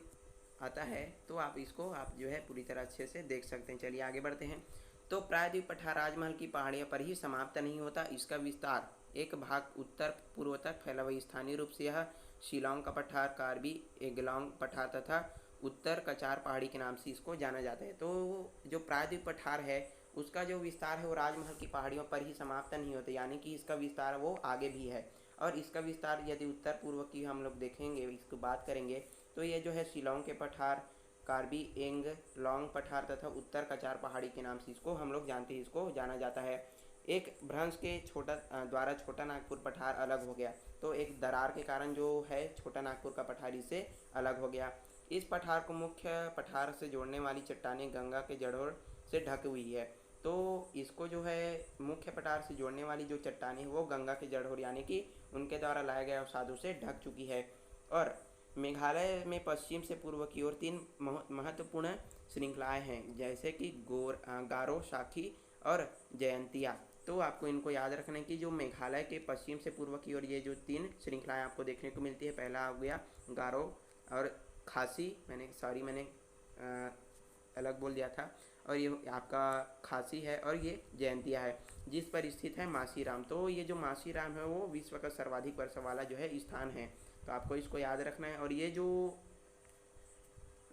आता है तो आप इसको जो है पूरी तरह अच्छे से देख सकते हैं। चलिए आगे बढ़ते हैं। तो प्रायद्वीप पठार राजमहल की पहाड़ियों पर ही समाप्त नहीं होता, इसका विस्तार एक भाग उत्तर पूर्व तक फैला हुआ। स्थानीय रूप से यह शिलांग का पठार, कार्बी एंगलांग पठार तथा उत्तर कचार पहाड़ी के नाम से इसको जाना जाता है। तो जो प्रायद्वीप पठार है उसका जो विस्तार है वो राजमहल की पहाड़ियों पर ही समाप्त नहीं होता, यानी कि इसका विस्तार वो आगे भी है। और इसका विस्तार यदि उत्तर पूर्व की हम लोग देखेंगे, इसको बात करेंगे तो ये जो है शिलांग के पठार, कार्बी एंगलांग पठार तथा उत्तर कचार पहाड़ी के नाम से इसको हम लोग जानते हैं, इसको जाना जाता है। एक भ्रंश के द्वारा छोटा नागपुर पठार अलग हो गया। तो एक दरार के कारण जो है छोटा नागपुर का पठार इससे अलग हो गया। इस पठार को मुख्य पठार से जोड़ने वाली चट्टानें गंगा के जड़ों से ढकी हुई है। तो इसको जो है मुख्य पठार से जोड़ने वाली जो चट्टानें वो गंगा के जड़ों यानी कि उनके द्वारा लाए गए अवसादों से ढक चुकी है। और मेघालय में पश्चिम से पूर्व की ओर 3 महत्वपूर्ण श्रृंखलाएं हैं, जैसे कि गारो, साखी और जयंतिया। तो आपको इनको याद रखना है कि जो मेघालय के पश्चिम से पूर्व की ओर ये जो 3 श्रृंखलाएं आपको देखने को मिलती है, पहला हो गया गारो और खासी, मैंने अलग बोल दिया था, और ये आपका खासी है, और ये जयंतिया है, जिस पर स्थित है मासीराम। तो ये जो मासीराम है वो विश्व का सर्वाधिक वर्षा वाला जो है स्थान है, तो आपको इसको याद रखना है। और ये जो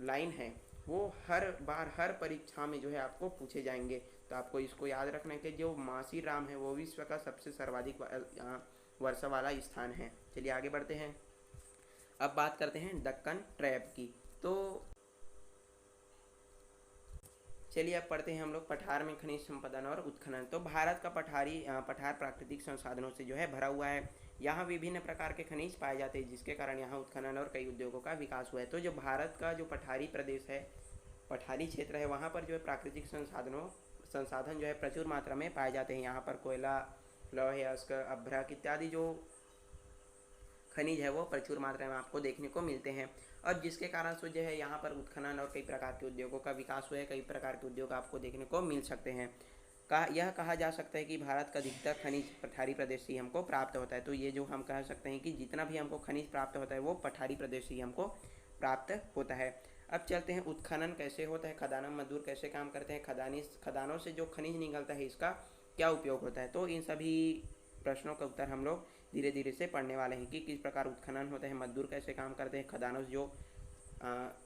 लाइन है वो हर बार हर परीक्षा में जो है आपको पूछे जाएंगे, तो आपको इसको याद रखना है कि जो मासीराम है वो विश्व का सबसे सर्वाधिक वर्षा वाला स्थान है। चलिए आगे बढ़ते हैं। अब बात करते हैं दक्कन ट्रैप की। तो चलिए अब पढ़ते हैं हम लोग पठार में खनिज संपदा और उत्खनन। तो भारत का पठार प्राकृतिक संसाधनों से जो है भरा हुआ है। यहाँ विभिन्न प्रकार के खनिज पाए जाते हैं, जिसके कारण यहाँ उत्खनन और कई उद्योगों का विकास हुआ है। तो जो भारत का जो पठारी प्रदेश है, पठारी क्षेत्र है, वहाँ पर जो है प्राकृतिक संसाधन जो है प्रचुर मात्रा में पाए जाते हैं। यहाँ पर कोयला, लौह अयस्क, अभ्रक इत्यादि जो खनिज है वो प्रचुर मात्रा में आपको देखने को मिलते हैं, और जिसके कारण से जो है यहाँ पर उत्खनन और कई प्रकार के उद्योगों का विकास हुआ है। कई प्रकार के उद्योग आपको देखने को मिल सकते हैं। यह कहा जा सकता है कि भारत का अधिकतर खनिज पठारी प्रदेश से हमको प्राप्त होता है। तो ये जो हम कह सकते हैं कि जितना भी हमको खनिज प्राप्त होता है वो पठारी प्रदेश से हमको प्राप्त होता है। अब चलते हैं उत्खनन कैसे होता है, खदान मजदूर कैसे काम करते हैं, खदानों से जो खनिज निकलता है इसका क्या उपयोग होता है। तो इन सभी प्रश्नों का उत्तर हम लोग धीरे धीरे से पढ़ने वाले हैं कि किस प्रकार उत्खनन होता है, मजदूर कैसे काम करते हैं, खदानों से जो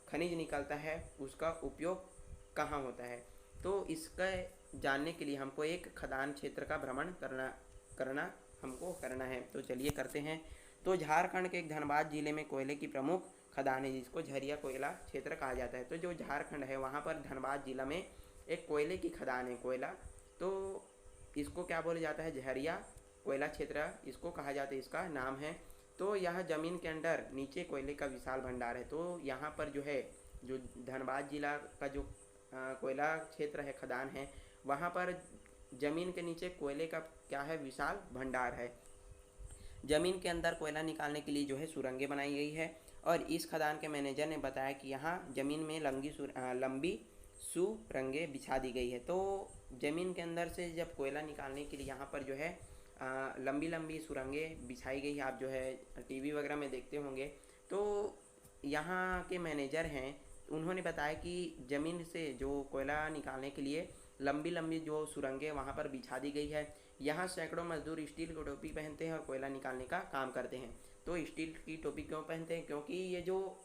खनिज निकलता है उसका उपयोग कहाँ होता है। तो इसका जानने के लिए हमको एक खदान क्षेत्र का भ्रमण करना है। तो चलिए करते हैं। तो झारखंड के एक धनबाद जिले में कोयले की प्रमुख खदान है, जिसको झरिया कोयला क्षेत्र कहा जाता है। तो जो झारखंड है वहाँ पर धनबाद जिला में एक कोयले की खदान है, कोयला, तो इसको क्या बोला जाता है, झरिया कोयला क्षेत्र इसको कहा जाता है, इसका नाम है। तो यह जमीन के अंदर नीचे कोयले का विशाल भंडार है। तो यहाँ पर जो है जो धनबाद जिला का जो कोयला क्षेत्र है, खदान है, वहाँ पर जमीन के नीचे कोयले का क्या है, विशाल भंडार है। जमीन के अंदर कोयला निकालने के लिए जो है सुरंगें बनाई गई है, और इस खदान के मैनेजर ने बताया कि यहाँ जमीन में लंबी सुरंगें बिछा दी गई है। तो जमीन के अंदर से जब कोयला निकालने के लिए यहाँ पर जो है लंबी लंबी सुरंगें बिछाई गई है, आप जो है टीवी वगैरह में देखते होंगे। तो यहाँ के मैनेजर हैं, उन्होंने बताया कि ज़मीन से जो कोयला निकालने के लिए लंबी लंबी जो सुरंगें वहाँ पर बिछा दी गई है। यहाँ सैकड़ों मजदूर स्टील की टोपी पहनते हैं और कोयला निकालने का काम करते हैं। तो स्टील की टोपी क्यों पहनते हैं, क्योंकि ये जो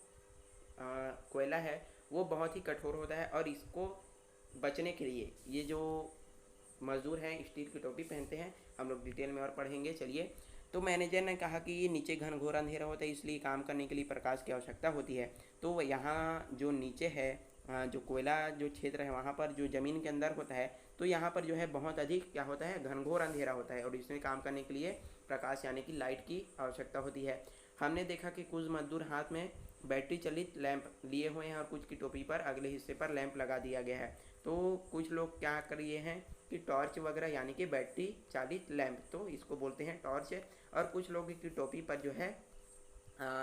कोयला है वो बहुत ही कठोर होता है, और इसको बचने के लिए ये जो मजदूर हैं स्टील की टोपी पहनते हैं। हम लोग डिटेल में और पढ़ेंगे। चलिए, तो मैनेजर ने कहा कि ये नीचे घनघोर अंधेरा होता है, इसलिए काम करने के लिए प्रकाश की आवश्यकता होती है। तो यहाँ जो नीचे है जो कोयला जो क्षेत्र है वहाँ पर जो ज़मीन के अंदर होता है, तो यहाँ पर जो है बहुत अधिक क्या होता है, घनघोर अंधेरा होता है, और इसमें काम करने के लिए प्रकाश यानी कि लाइट की आवश्यकता होती है। हमने देखा कि कुछ मजदूर हाथ में बैटरी चलित लैंप लिए हुए हैं, और कुछ की टोपी पर अगले हिस्से पर लैंप लगा दिया गया है। तो कुछ लोग क्या कर रहे हैं कि टॉर्च वगैरह यानी कि बैटरी चालित लैंप, तो इसको बोलते हैं टॉर्च, और कुछ लोगों की टोपी पर जो है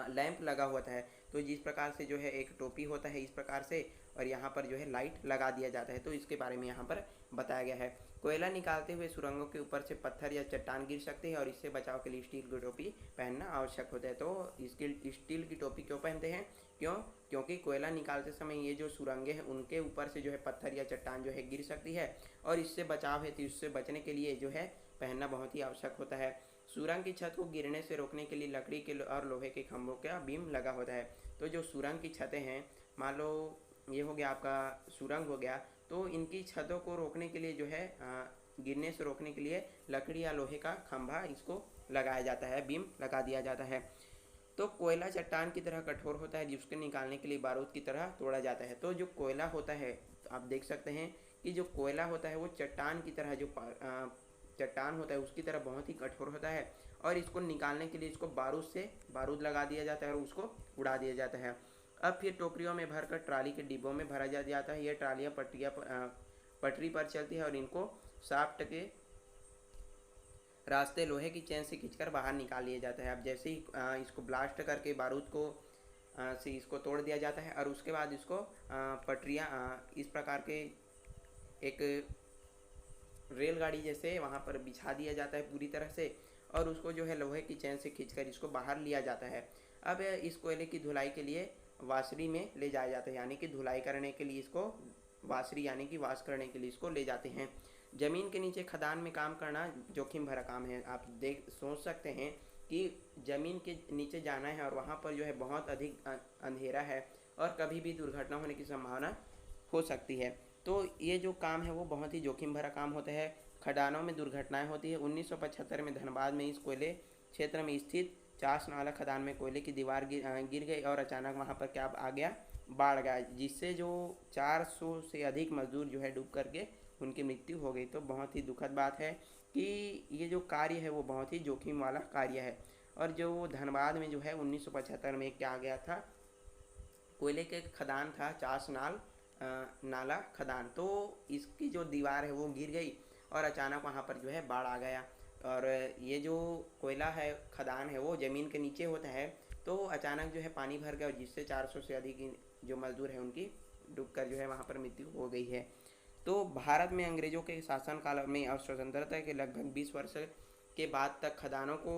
लैंप लगा होता है। तो जिस प्रकार से जो है एक टोपी होता है इस प्रकार से, और यहाँ पर जो है लाइट लगा दिया जाता है। तो इसके बारे में यहाँ पर बताया गया है। कोयला निकालते हुए सुरंगों के ऊपर से पत्थर या चट्टान गिर सकते हैं, और इससे बचाव के लिए स्टील की टोपी पहनना आवश्यक होता है। तो इसकी स्टील की टोपी क्यों पहनते हैं, क्योंकि कोयला निकालते समय ये जो सुरंगें हैं उनके ऊपर से जो है पत्थर या चट्टान जो है गिर सकती है, और इससे बचाव है, तो इससे बचने के लिए जो है पहनना बहुत ही आवश्यक होता है। सुरंग की छत को गिरने से रोकने के लिए लकड़ी के और लोहे के खंभों का बीम लगा होता है। तो जो सुरंग की छतें हैं, मान लो ये हो गया आपका सुरंग हो गया, तो इनकी छतों को रोकने के लिए जो है गिरने से रोकने के लिए लकड़ी या लोहे का खंभा इसको लगाया जाता है, बीम लगा दिया जाता है। तो कोयला चट्टान की तरह कठोर होता है, जिसके निकालने के लिए बारूद की तरह तोड़ा जाता है। तो जो कोयला होता है, तो आप देख सकते हैं कि जो कोयला होता है वो चट्टान की तरह, जो चट्टान होता है उसकी तरह बहुत ही कठोर होता है, और इसको निकालने के लिए इसको बारूद लगा दिया जाता है और उसको उड़ा दिया जाता है। अब फिर टोकरियों में भरकर ट्राली के डिब्बों में भरा जाता है। ये ट्रालियाँ पटरी पर चलती है, और इनको शाफ्ट के रास्ते लोहे की चेन से खींचकर बाहर निकाल लिया जाता है। अब जैसे ही इसको ब्लास्ट करके बारूद को से इसको तोड़ दिया जाता है, और उसके बाद इसको पटरियाँ इस प्रकार के एक रेलगाड़ी जैसे वहाँ पर बिछा दिया जाता है पूरी तरह से, और उसको जो है लोहे की चैन से खींचकर इसको बाहर लिया जाता है। अब इस कोयले की धुलाई के लिए वासरी में ले जाया जाता है, यानी कि धुलाई करने के लिए इसको वासरी यानी कि वाश करने के लिए इसको ले जाते हैं। ज़मीन के नीचे खदान में काम करना जोखिम भरा काम है। आप देख सोच सकते हैं कि ज़मीन के नीचे जाना है और वहाँ पर जो है बहुत अधिक अंधेरा है और कभी भी दुर्घटना होने की संभावना हो सकती है। तो ये जो काम है वो बहुत ही जोखिम भरा काम होता है। खदानों में दुर्घटनाएं होती है। 1975 में धनबाद में इस कोयले क्षेत्र में स्थित चास नाला खदान में कोयले की दीवार गिर गई और अचानक वहाँ पर क्या आ गया, बाढ़ गया, जिससे जो 400 से अधिक मजदूर जो है डूब करके उनकी मृत्यु हो गई। तो बहुत ही दुखद बात है कि ये जो कार्य है वो बहुत ही जोखिम वाला कार्य है। और जो धनबाद में जो है 1975 में क्या आ गया था, कोयले के खदान था चास नाला खदान, तो इसकी जो दीवार है वो गिर गई और अचानक वहाँ पर जो है बाढ़ आ गया। और ये जो कोयला है खदान है वो ज़मीन के नीचे होता है, तो अचानक जो है पानी भर गया और जिससे 400 से अधिक जो मजदूर हैं उनकी डूबकर जो है वहाँ पर मृत्यु हो गई है। तो भारत में अंग्रेज़ों के शासनकाल में और स्वतंत्रता के लगभग 20 वर्ष के बाद तक खदानों को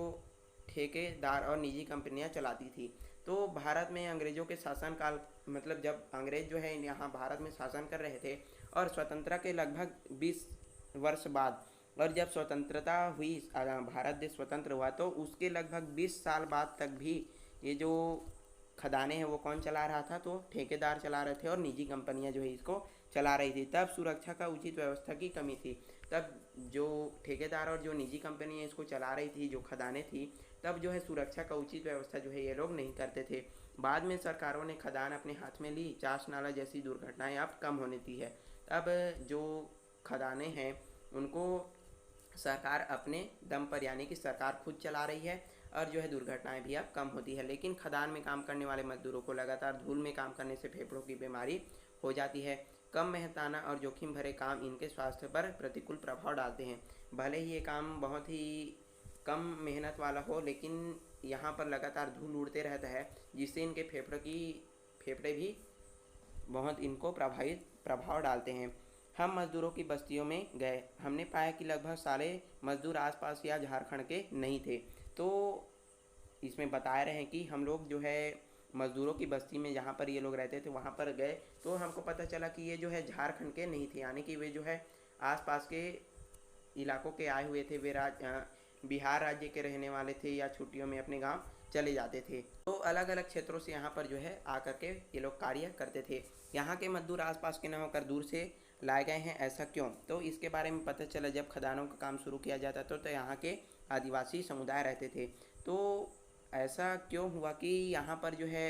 ठेकेदार और निजी कंपनियां चलाती थी। तो भारत में अंग्रेज़ों के शासनकाल मतलब जब अंग्रेज़ जो है यहाँ भारत में शासन कर रहे थे और स्वतंत्रता के लगभग 20 वर्ष बाद, और जब स्वतंत्रता हुई भारत देश स्वतंत्र हुआ, तो उसके लगभग 20 साल बाद तक भी ये जो खदानें हैं वो कौन चला रहा था, तो ठेकेदार चला रहे थे और निजी कंपनियां जो है इसको चला रही थी। तब सुरक्षा का उचित व्यवस्था की कमी थी। तब जो ठेकेदार और जो निजी कंपनियां इसको चला रही थी, जो खदानें थी, तब जो है सुरक्षा का उचित व्यवस्था जो है ये लोग नहीं करते थे। बाद में सरकारों ने खदान अपने हाथ में ली, चास नाला जैसी दुर्घटनाएं अब कम होने दी है। अब जो खदानें हैं उनको सरकार अपने दम पर यानी कि सरकार खुद चला रही है और जो है दुर्घटनाएं भी अब कम होती है। लेकिन खदान में काम करने वाले मजदूरों को लगातार धूल में काम करने से फेफड़ों की बीमारी हो जाती है। कम मेहनताना और जोखिम भरे काम इनके स्वास्थ्य पर प्रतिकूल प्रभाव डालते हैं। भले ही ये काम बहुत ही कम मेहनत वाला हो, लेकिन यहाँ पर लगातार धूल उड़ते रहता है जिससे इनके फेफड़े भी बहुत इनको प्रभाव डालते हैं। हम मजदूरों की बस्तियों में गए, हमने पाया कि लगभग सारे मजदूर आसपास या झारखंड के नहीं थे। तो इसमें बता रहे हैं कि हम लोग जो है मजदूरों की बस्ती में जहाँ पर ये लोग रहते थे वहाँ पर गए, तो हमको पता चला कि ये जो है झारखंड के नहीं थे, यानी कि वे जो है आसपास के इलाकों के आए हुए थे। वे बिहार राज्य के रहने वाले थे या छुट्टियों में अपने गांव चले जाते थे। तो अलग अलग क्षेत्रों से यहाँ पर जो है आकर के ये लोग कार्य करते थे। यहाँ के मजदूर आसपास के न होकर दूर से लाए गए हैं, ऐसा क्यों? तो इसके बारे में पता चला जब खदानों का काम शुरू किया जाता था तो यहाँ के आदिवासी समुदाय रहते थे। तो ऐसा क्यों हुआ कि यहाँ पर जो है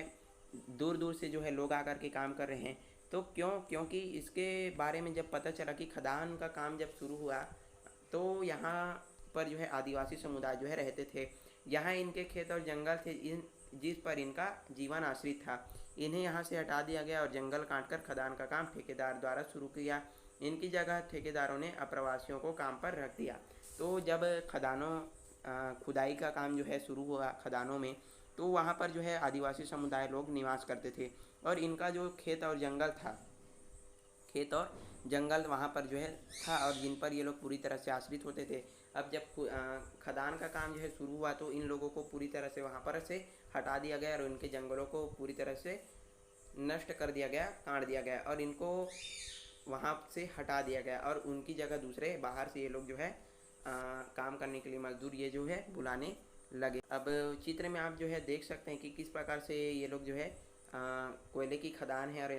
दूर दूर से जो है लोग आकर के काम कर रहे हैं? तो क्योंकि इसके बारे में जब पता चला कि खदान का काम जब शुरू हुआ तो यहाँ पर जो है आदिवासी समुदाय जो है रहते थे। यहाँ इनके खेत और जंगल थे जिस पर इनका जीवन आश्रित था। इन्हें यहाँ से हटा दिया गया और जंगल काटकर खदान का काम ठेकेदार द्वारा शुरू किया। इनकी जगह ठेकेदारों ने अप्रवासियों को काम पर रख दिया। तो जब खुदाई का काम जो है शुरू हुआ खदानों में, तो वहाँ पर जो है आदिवासी समुदाय लोग निवास करते थे और इनका जो खेत और जंगल वहाँ पर जो है था और जिन पर ये लोग पूरी तरह से आश्रित होते थे। अब जब खदान का काम जो है शुरू हुआ तो इन लोगों को पूरी तरह से वहाँ पर से हटा दिया गया और उनके जंगलों को पूरी तरह से नष्ट कर दिया गया, काट दिया गया और इनको वहाँ से हटा दिया गया और उनकी जगह दूसरे बाहर से ये लोग जो है काम करने के लिए मजदूर ये जो है बुलाने लगे। अब चित्र में आप जो है देख सकते हैं कि किस प्रकार से ये लोग जो है कोयले की खदान है और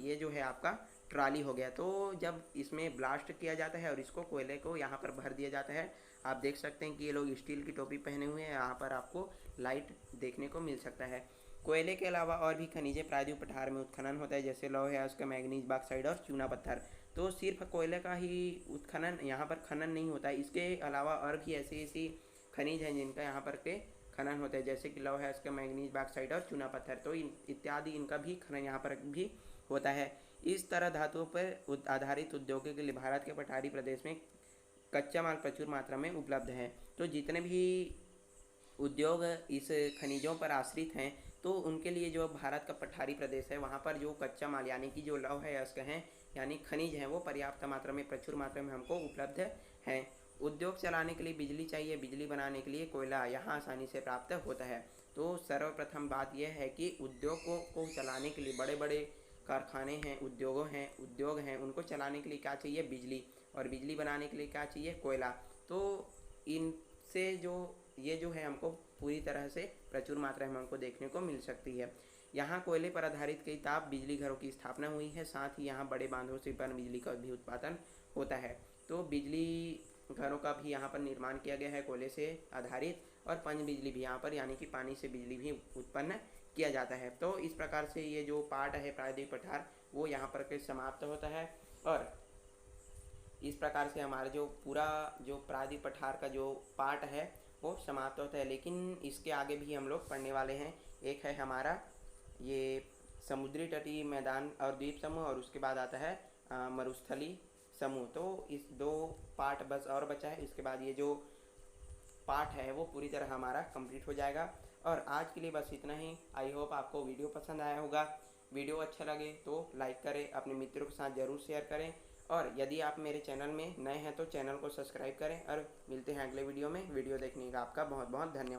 ये जो है आपका ट्राली हो गया। तो जब इसमें ब्लास्ट किया जाता है और इसको कोयले को यहाँ पर भर दिया जाता है, आप देख सकते हैं कि ये लोग स्टील की टोपी पहने हुए हैं। यहाँ पर आपको लाइट देखने को मिल सकता है। कोयले के अलावा और भी खनिजें प्रायद्वीप पठार में उत्खनन होता है, जैसे लौह है उसका मैग्नीज बॉक्साइड और चूना पत्थर। तो सिर्फ कोयले का ही उत्खनन यहाँ पर खनन नहीं होता है, इसके अलावा और भी ऐसी खनिज हैं जिनका यहाँ पर के खनन होता है, जैसे कि लौह है उसका मैग्नीज बॉक्साइड और चूना पत्थर। तो इत्यादि इनका भी खनन यहाँ पर भी होता है। इस तरह धातुओं पर आधारित उद्योगों के लिए भारत के पठारी प्रदेश में कच्चा माल प्रचुर मात्रा में उपलब्ध है। तो जितने भी उद्योग इस खनिजों पर आश्रित हैं तो उनके लिए जो भारत का पठारी प्रदेश है वहाँ पर जो कच्चा माल यानी कि जो लौह है अयस्क हैं यानी खनिज हैं वो पर्याप्त मात्रा में, प्रचुर मात्रा में हमको उपलब्ध हैं। उद्योग चलाने के लिए बिजली चाहिए, बिजली बनाने के लिए कोयला यहाँ आसानी से प्राप्त होता है। तो सर्वप्रथम बात यह है कि उद्योगों को चलाने के लिए, बड़े बड़े कारखाने हैं, उद्योग हैं, उनको चलाने के लिए क्या चाहिए? बिजली। और बिजली बनाने के लिए क्या चाहिए? कोयला। तो इनसे ये जो है हमको पूरी तरह से प्रचुर मात्रा में हमको देखने को मिल सकती है। यहाँ कोयले पर आधारित कई ताप बिजली घरों की स्थापना हुई है, साथ ही यहाँ बड़े बांधों से पन बिजली का भी उत्पादन होता है। तो बिजली घरों का भी यहाँ पर निर्माण किया गया है कोयले से आधारित, और पन बिजली भी यहाँ पर यानी कि पानी से बिजली भी उत्पन्न किया जाता है। तो इस प्रकार से ये जो पाठ है प्रायद्वीप पठार वो यहाँ पर के समाप्त होता है, और इस प्रकार से हमारा जो पूरा जो प्रायद्वीप पठार का जो पाठ है वो समाप्त होता है। लेकिन इसके आगे भी हम लोग पढ़ने वाले हैं। एक है हमारा ये समुद्री तटीय मैदान और द्वीप समूह, और उसके बाद आता है मरुस्थली समूह। तो इस 2 पार्ट बस और बचा है, इसके बाद ये जो पार्ट है वो पूरी तरह हमारा कंप्लीट हो जाएगा। और आज के लिए बस इतना ही। आई होप आपको वीडियो पसंद आया होगा। वीडियो अच्छा लगे तो लाइक करें, अपने मित्रों के साथ ज़रूर शेयर करें, और यदि आप मेरे चैनल में नए हैं तो चैनल को सब्सक्राइब करें। और मिलते हैं अगले वीडियो में। वीडियो देखने का आपका बहुत बहुत धन्यवाद।